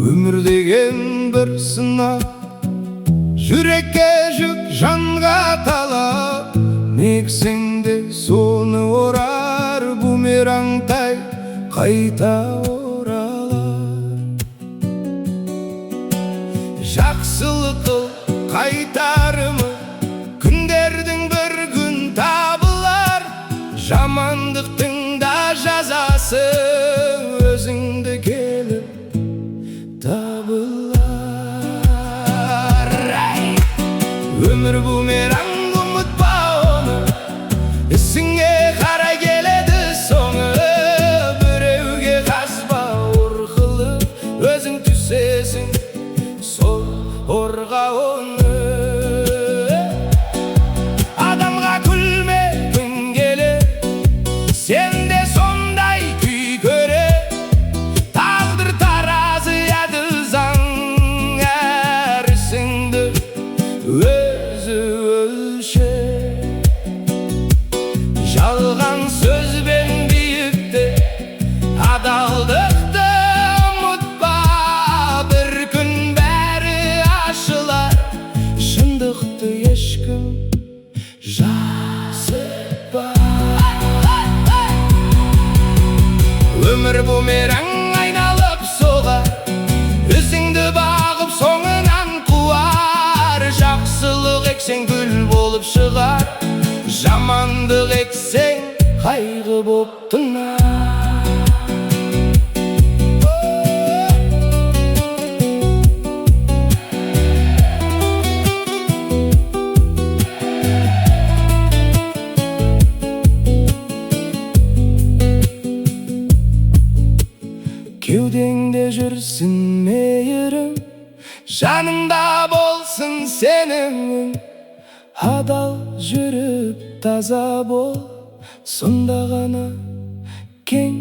Өмір деген бір сынақ, жүрекке жүк, жанға талап. Нексең де соны орар, бумераңтай қайта оралар. Жақсылық қыл, қайтарымы күндердің бір күн табылар. Жамандықтың да жазасы өзіңді келіп табылар. Өмір бумераң, ұмытпа оны, ісіңе қарай келеді соңы. Біреуге қазба ор қылып, өзің түсесің сол орға оны. Адамға күлме күн келе, сен де сондай күй көре. Тағдыр таразы әділ заң, әр ісіңді өзі өлше. Жалған сөзбен биікті, адалдықты ұмытпа. Bir күн бәрі ашылар, шындықты ешкім жасытпа. Өмір бумераң, айналып соғар, ізіңді бағып соңынан қуар. Жақсылық ексең гүл болып шығар, жамандық ексең қайғы боп тынар. Кеудеңде жүрсін мейірім, жаныңда болсын сенің. Адал жүріп таза бол, сонда ғана кең